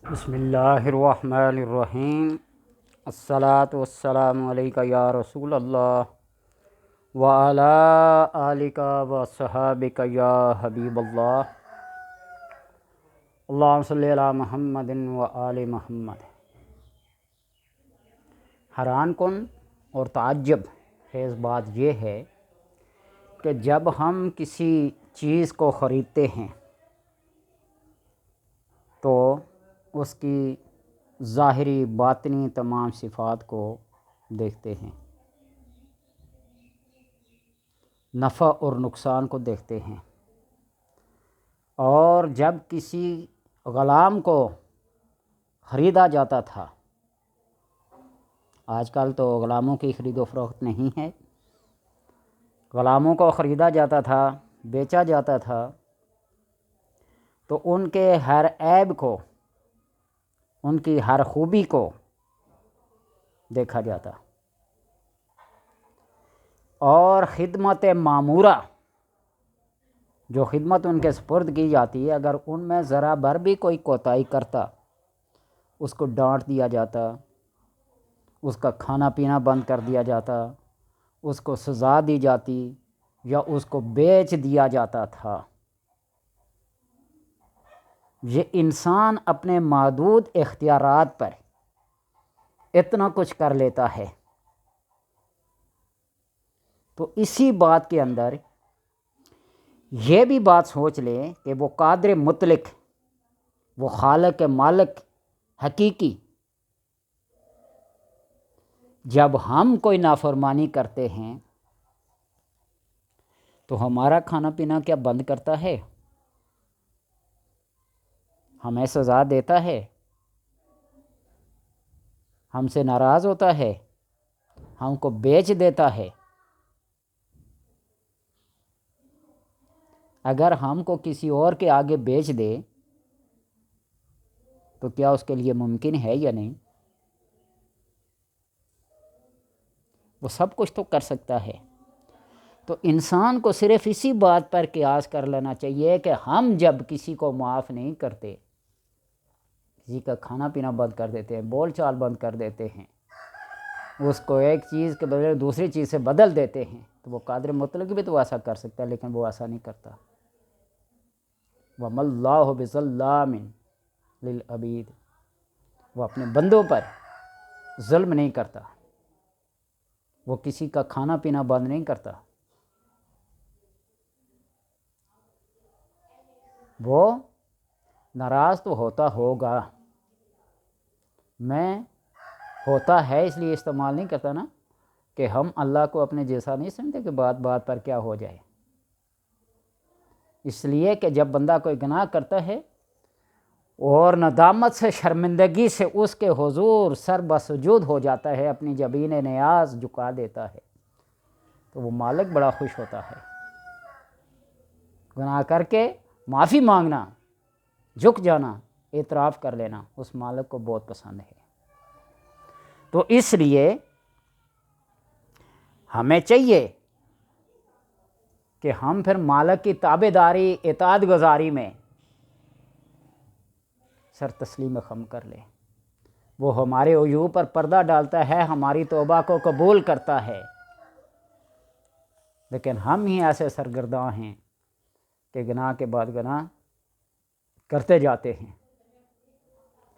بسم اللہ الرحمن الرحیم۔ الصلاۃ والسلام علیکہ یا رسول اللہ وعلی آلک وصحابک یا حبیب اللہ۔ اللہم صلی علی محمد وآل محمد۔ حیران کن اور تعجب خیز بات یہ ہے کہ جب ہم کسی چیز کو خریدتے ہیں تو اس کی ظاہری باطنی تمام صفات کو دیکھتے ہیں، نفع اور نقصان کو دیکھتے ہیں، اور جب کسی غلام کو خریدا جاتا تھا، آج کل تو غلاموں کی خرید و فروخت نہیں ہے، غلاموں کو خریدا جاتا تھا، بیچا جاتا تھا، تو ان کے ہر عیب کو، ان کی ہر خوبی کو دیکھا جاتا، اور خدمت مامورہ جو خدمت ان کے سپرد کی جاتی ہے، اگر ان میں ذرا بھر بھی کوئی کوتاہی کرتا اس کو ڈانٹ دیا جاتا، اس کا کھانا پینا بند کر دیا جاتا، اس کو سزا دی جاتی یا اس کو بیچ دیا جاتا تھا۔ یہ انسان اپنے محدود اختیارات پر اتنا کچھ کر لیتا ہے، تو اسی بات کے اندر یہ بھی بات سوچ لیں کہ وہ قادر مطلق، وہ خالق مالک حقیقی، جب ہم کوئی نافرمانی کرتے ہیں تو ہمارا کھانا پینا کیا بند کرتا ہے؟ ہمیں سزا دیتا ہے؟ ہم سے ناراض ہوتا ہے؟ ہم کو بیچ دیتا ہے؟ اگر ہم کو کسی اور کے آگے بیچ دے تو کیا اس کے لیے ممکن ہے یا نہیں؟ وہ سب کچھ تو کر سکتا ہے۔ تو انسان کو صرف اسی بات پر قیاس کر لینا چاہیے کہ ہم جب کسی کو معاف نہیں کرتے، کسی کا کھانا پینا بند کر دیتے ہیں، بول چال بند کر دیتے ہیں، اس کو ایک چیز کے بدلے دوسری چیز سے بدل دیتے ہیں، تو وہ قادر مطلق بھی تو ایسا کر سکتا ہے، لیکن وہ ایسا نہیں کرتا۔ وَمَا اللَّهُ بِظَلَّامٍ لِلْعَبِيدِ، وہ اپنے بندوں پر ظلم نہیں کرتا، وہ کسی کا کھانا پینا بند نہیں کرتا، وہ ناراض تو ہوتا ہوگا، میں ہوتا ہے اس لیے استعمال نہیں کرتا نا کہ ہم اللہ کو اپنے جیسا نہیں سمجھتے کہ بات بات پر کیا ہو جائے، اس لیے کہ جب بندہ کوئی گناہ کرتا ہے اور ندامت سے، شرمندگی سے اس کے حضور سر بسجود ہو جاتا ہے، اپنی جبین نیاز جھکا دیتا ہے، تو وہ مالک بڑا خوش ہوتا ہے۔ گناہ کر کے معافی مانگنا، جھک جانا، اعتراف کر لینا، اس مالک کو بہت پسند ہے۔ تو اس لیے ہمیں چاہیے کہ ہم پھر مالک کی تابعداری، اطاعت گزاری میں سر تسلیم خم کر لیں۔ وہ ہمارے عیوب پر پردہ ڈالتا ہے، ہماری توبہ کو قبول کرتا ہے، لیکن ہم ہی ایسے سرگرداں ہیں کہ گناہ کے بعد گناہ کرتے جاتے ہیں۔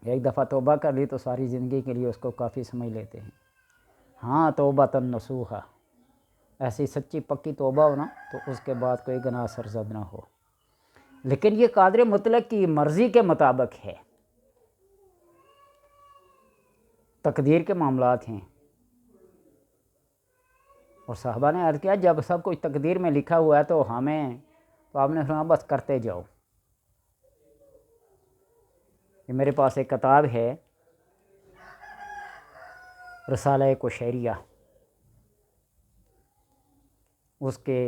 ایک دفعہ توبہ کر لی تو ساری زندگی کے لیے اس کو کافی سمجھ لیتے ہیں۔ ہاں، توبۃ نصوحا، ایسی سچی پکی توبہ ہو نا تو اس کے بعد کوئی گناہ سرزد نہ ہو، لیکن یہ قادر مطلق کی مرضی کے مطابق ہے، تقدیر کے معاملات ہیں۔ اور صحابہ نے عرض کیا جب سب کچھ تقدیر میں لکھا ہوا ہے تو ہمیں، تو آپ نے فرمایا بس کرتے جاؤ۔ یہ میرے پاس ایک کتاب ہے، رسالہ قشیریہ، اس کے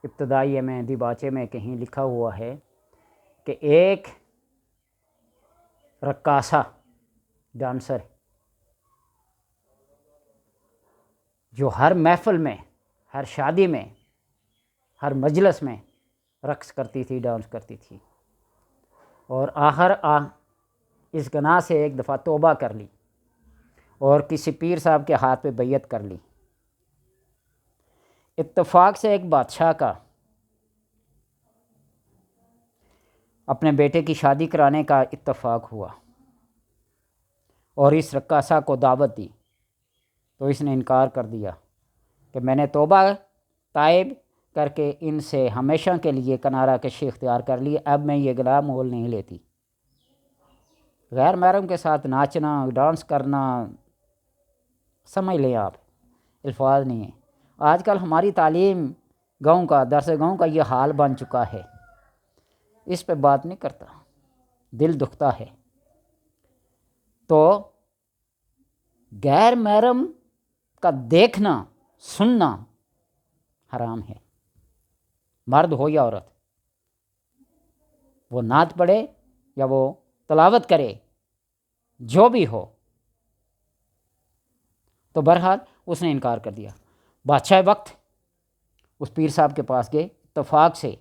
ابتدائی میں دیباچے میں کہیں لکھا ہوا ہے کہ ایک رقاصہ، ڈانسر، جو ہر محفل میں، ہر شادی میں، ہر مجلس میں رقص کرتی تھی، ڈانس کرتی تھی، اور آخر اس گناہ سے ایک دفعہ توبہ کر لی اور کسی پیر صاحب کے ہاتھ پہ بیعت کر لی۔ اتفاق سے ایک بادشاہ کا اپنے بیٹے کی شادی کرانے کا اتفاق ہوا اور اس رقاصہ کو دعوت دی، تو اس نے انکار کر دیا کہ میں نے توبہ تائب کر کے ان سے ہمیشہ کے لیے کنارہ کشی اختیار کر لی، اب میں یہ گلا مول نہیں لیتی۔ غیر محرم کے ساتھ ناچنا، ڈانس کرنا، سمجھ لیں آپ، الفاظ نہیں ہیں۔ آج کل ہماری تعلیم گاؤں کا، درس گاؤں کا یہ حال بن چکا ہے، اس پہ بات نہیں کرتا، دل دکھتا ہے۔ تو غیر محرم کا دیکھنا سننا حرام ہے، مرد ہو یا عورت، وہ نعت پڑھے یا وہ تلاوت کرے، جو بھی ہو۔ تو بہرحال اس نے انکار کر دیا۔ بادشاہ وقت اس پیر صاحب کے پاس گئے، اتفاق سے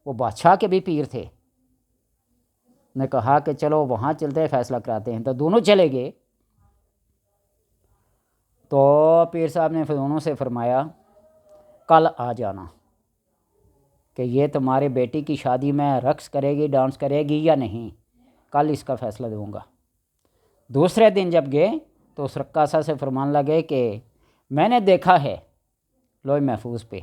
وہ بادشاہ کے بھی پیر تھے، نے کہا کہ چلو وہاں چلتے ہیں، فیصلہ کراتے ہیں۔ تو دونوں چلے گئے، تو پیر صاحب نے دونوں سے فرمایا کل آ جانا کہ یہ تمہارے بیٹی کی شادی میں رقص کرے گی، ڈانس کرے گی یا نہیں، کل اس کا فیصلہ دوں گا۔ دوسرے دن جب گئے تو اس رقاصہ سے فرمان لگے کہ میں نے دیکھا ہے لوح محفوظ پہ،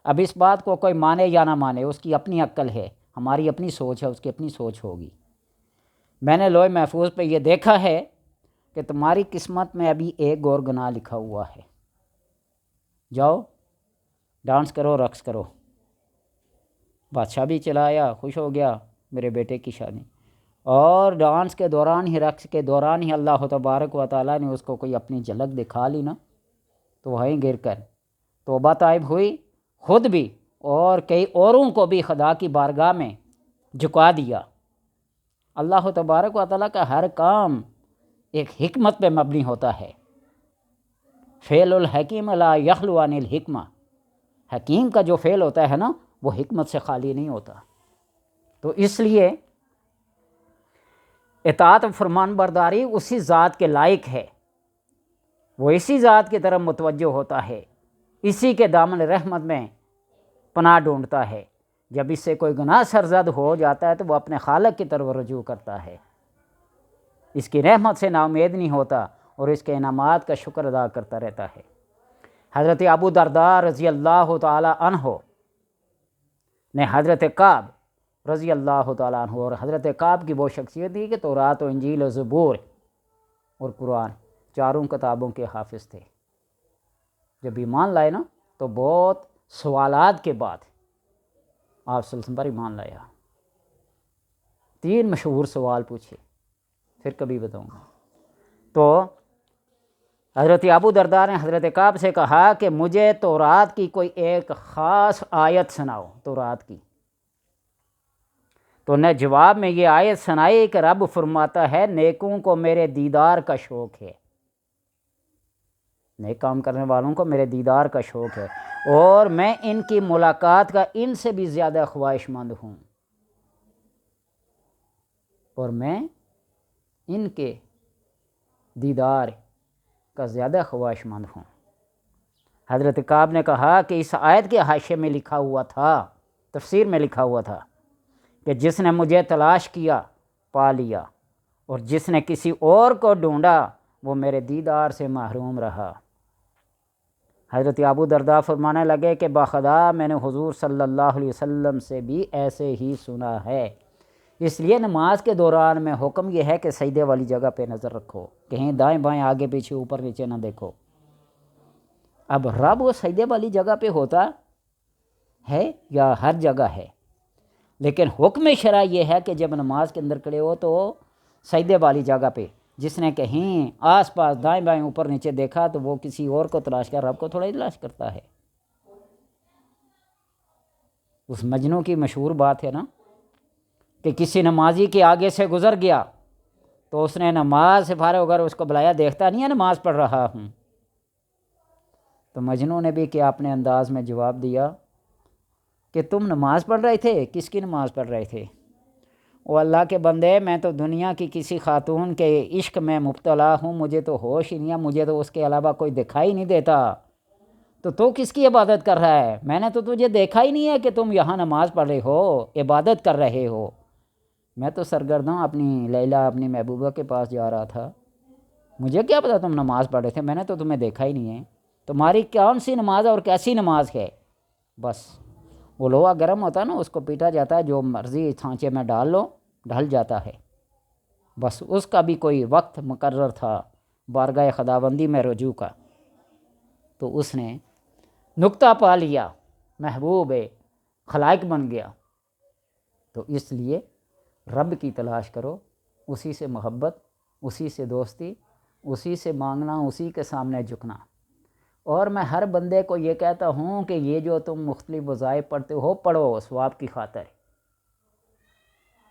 اب اس بات کو کوئی مانے یا نہ مانے، اس کی اپنی عقل ہے، ہماری اپنی سوچ ہے، اس کی اپنی سوچ ہوگی۔ میں نے لوح محفوظ پہ یہ دیکھا ہے کہ تمہاری قسمت میں ابھی ایک اور گناہ لکھا ہوا ہے، جاؤ ڈانس کرو، رقص کرو۔ بادشاہ بھی چلا آیا، خوش ہو گیا میرے بیٹے کی شادی، اور ڈانس کے دوران ہی، رقص کے دوران ہی اللہ تبارک و تعالیٰ نے اس کو کوئی اپنی جھلک دکھا لی نا، تو وہیں گر کر توبہ طائب ہوئی، خود بھی اور کئی اوروں کو بھی خدا کی بارگاہ میں جھکا دیا۔ اللہ تبارک و تعالیٰ کا ہر کام ایک حکمت پہ مبنی ہوتا ہے۔ فعل الحکیم لا یخلو عن الحکمہ، حکیم کا جو فعل ہوتا ہے نا وہ حکمت سے خالی نہیں ہوتا۔ تو اس لیے اطاعت و فرمان برداری اسی ذات کے لائق ہے، وہ اسی ذات کی طرف متوجہ ہوتا ہے، اسی کے دامن رحمت میں پناہ ڈھونڈتا ہے۔ جب اس سے کوئی گناہ سرزد ہو جاتا ہے تو وہ اپنے خالق کی طرف رجوع کرتا ہے، اس کی رحمت سے نا امید نہیں ہوتا اور اس کے انعامات کا شکر ادا کرتا رہتا ہے۔ حضرت ابو درداء رضی اللہ تعالی عنہ نے حضرت کعب رضی اللہ تعالیٰ عنہ، اور حضرت کعب کی وہ شخصیت تھی کہ تورات و انجیل و زبور اور قرآن چاروں کتابوں کے حافظ تھے۔ جب ایمان لائے نا تو بہت سوالات کے بعد آپ صلی اللہ علیہ وسلم پر ایمان لایا۔ 3 مشہور سوال پوچھے، پھر کبھی بتاؤں گا۔ تو حضرت ابو درداء نے حضرت کعب سے کہا کہ مجھے تورات کی کوئی ایک خاص آیت سناؤ، تورات کی۔ تو نے جواب میں یہ آیت سنائی کہ رب فرماتا ہے نیکوں کو میرے دیدار کا شوق ہے، نیک کام کرنے والوں کو میرے دیدار کا شوق ہے، اور میں ان کی ملاقات کا ان سے بھی زیادہ خواہش مند ہوں، اور میں ان کے دیدار کا زیادہ خواہش مند ہوں۔ حضرت کعب نے کہا کہ اس آیت کے حاشیے میں لکھا ہوا تھا، تفسیر میں لکھا ہوا تھا کہ جس نے مجھے تلاش کیا پا لیا، اور جس نے کسی اور کو ڈھونڈا وہ میرے دیدار سے محروم رہا۔ حضرت ابو درداء فرمانے لگے کہ باخدا میں نے حضور صلی اللہ علیہ وسلم سے بھی ایسے ہی سنا ہے، اس لیے نماز کے دوران میں حکم یہ ہے کہ سجدے والی جگہ پہ نظر رکھو، کہیں دائیں بائیں آگے پیچھے اوپر نیچے نہ دیکھو۔ اب رب وہ سجدے والی جگہ پہ ہوتا ہے یا ہر جگہ ہے، لیکن حکم شرع یہ ہے کہ جب نماز کے اندر کھڑے ہو تو سجدے والی جگہ پہ، جس نے کہیں آس پاس دائیں بائیں اوپر نیچے دیکھا تو وہ کسی اور کو تلاش کر، رب کو تھوڑا ہی تلاش کرتا ہے۔ اس مجنوں کی مشہور بات ہے نا کہ کسی نمازی کے آگے سے گزر گیا تو اس نے نماز سے فارغ ہو کر اس کو بلایا، دیکھتا نہیں ہے نماز پڑھ رہا ہوں؟ تو مجنوں نے بھی کیا اپنے انداز میں جواب دیا کہ تم نماز پڑھ رہے تھے، کس کی نماز پڑھ رہے تھے؟ وہ اللہ کے بندے، میں تو دنیا کی کسی خاتون کے عشق میں مبتلا ہوں، مجھے تو ہوش ہی نہیں ہے، مجھے تو اس کے علاوہ کوئی دکھائی نہیں دیتا، تو کس کی عبادت کر رہا ہے؟ میں نے تو تجھے دیکھا ہی نہیں ہے کہ تم یہاں نماز پڑھ رہے ہو، عبادت کر رہے ہو۔ میں تو سرگرداں اپنی لیلا، اپنی محبوبہ کے پاس جا رہا تھا، مجھے کیا پتا تم نماز پڑھ رہے تھے، میں نے تو تمہیں دیکھا ہی نہیں ہے، تمہاری کون سی نماز اور کیسی نماز ہے؟ بس وہ لوہا گرم ہوتا ہے نا، اس کو پیٹا جاتا ہے، جو مرضی سانچے میں ڈال لو ڈھل جاتا ہے۔ بس اس کا بھی کوئی وقت مقرر تھا بارگاہ خداوندی میں رجوع کا، تو اس نے نقطہ پا لیا، محبوب خلائق بن گیا۔ تو اس لیے رب کی تلاش کرو، اسی سے محبت، اسی سے دوستی، اسی سے مانگنا، اسی کے سامنے جھکنا۔ اور میں ہر بندے کو یہ کہتا ہوں کہ یہ جو تم مختلف وظائف پڑھتے ہو، پڑھو ثواب کی خاطر۔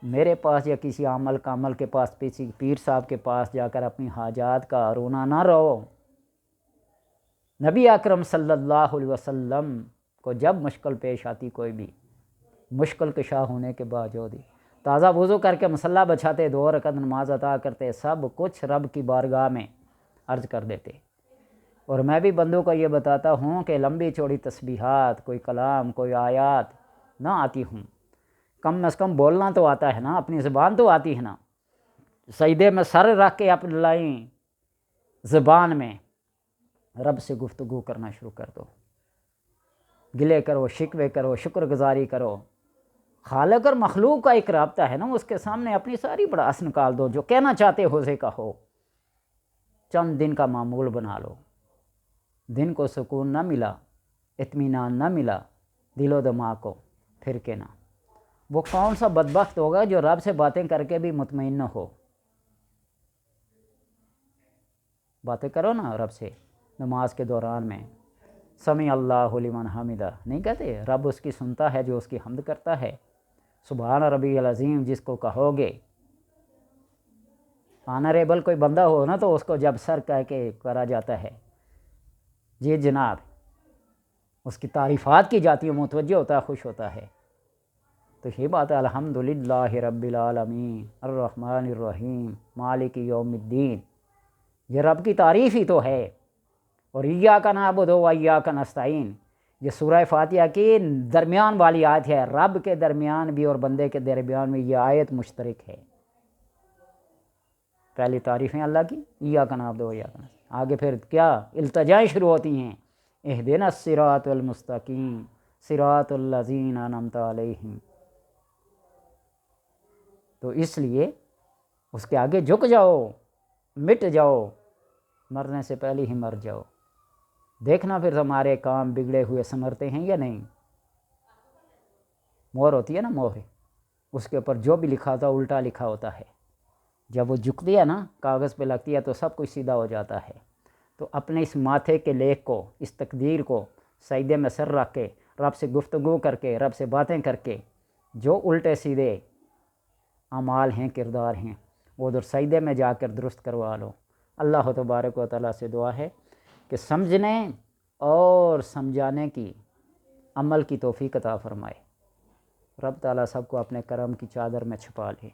میرے پاس یا کسی عامل کامل کے پاس، کسی پیر صاحب کے پاس جا کر اپنی حاجات کا رونا نہ رہو۔ نبی اکرم صلی اللہ علیہ وسلم کو جب مشکل پیش آتی، کوئی بھی مشکل کشا ہونے کے باوجود تازہ وضو کر کے مصلی بچھاتے، 2 رکعت نماز عطا کرتے، سب کچھ رب کی بارگاہ میں عرض کر دیتے۔ اور میں بھی بندوں کو یہ بتاتا ہوں کہ لمبی چوڑی تسبیحات، کوئی کلام، کوئی آیات نہ آتی ہوں، کم از کم بولنا تو آتا ہے نا، اپنی زبان تو آتی ہے نا، سجدے میں سر رکھ کے اپنی لائیں زبان میں رب سے گفتگو کرنا شروع کر دو، گلے کرو، شکوے کرو، شکر گزاری کرو۔ خالق اور مخلوق کا ایک رابطہ ہے نا، اس کے سامنے اپنی ساری بڑاس نکال دو، جو کہنا چاہتے ہو اسے کہو، چند دن کا معمول بنا لو۔ دن کو سکون نہ ملا، اطمینان نہ ملا دل و دماغ کو، پھر کے نہ، وہ کون سا بدبخت ہوگا جو رب سے باتیں کر کے بھی مطمئن نہ ہو۔ باتیں کرو نا رب سے نماز کے دوران میں، سمیع اللہ لمن حمدہ نہیں کہتے؟ رب اس کی سنتا ہے جو اس کی حمد کرتا ہے۔ سبحان ربی العظیم جس کو کہو گے، آنریبل کوئی بندہ ہو نا، تو اس کو جب سر کہہ کے کرا جاتا ہے، جی جناب، اس کی تعریفات کی جاتی ہے، متوجہ ہوتا ہے، خوش ہوتا ہے۔ تو یہ بات ہے، الحمدللہ رب العالمین الرحمن الرحیم مالک یوم الدین، یہ رب کی تعریف ہی تو ہے۔ اور ایاک نعبد و ایاک نستعین، یہ سورہ فاتحہ کی درمیان والی آیت ہے، رب کے درمیان بھی اور بندے کے درمیان میں یہ آیت مشترک ہے۔ پہلی تعریفیں اللہ کی، ایاک نعبد و ایاک نستعین، آگے پھر کیا التجائیں شروع ہوتی ہیں، اہدنا الصراط المستقیم صراط الذین انعمت علیہم۔ تو اس لیے اس کے آگے جھک جاؤ، مٹ جاؤ، مرنے سے پہلے ہی مر جاؤ، دیکھنا پھر ہمارے کام بگڑے ہوئے سنورتے ہیں یا نہیں۔ مہر ہوتی ہے نا، مہر، اس کے اوپر جو بھی لکھا ہوتا ہے الٹا لکھا ہوتا ہے، جب وہ جھکتی ہے نا، کاغذ پہ لگتی ہے، تو سب کچھ سیدھا ہو جاتا ہے۔ تو اپنے اس ماتھے کے لیک کو، اس تقدیر کو سجدے میں سر رکھ کے، رب سے گفتگو کر کے، رب سے باتیں کر کے، جو الٹے سیدھے اعمال ہیں، کردار ہیں، وہ ادھر سجدے میں جا کر درست کروا لو۔ اللہ تبارک و تعالیٰ سے دعا ہے کہ سمجھنے اور سمجھانے کی، عمل کی توفیق عطا فرمائے۔ رب تعالیٰ سب کو اپنے کرم کی چادر میں چھپا لے۔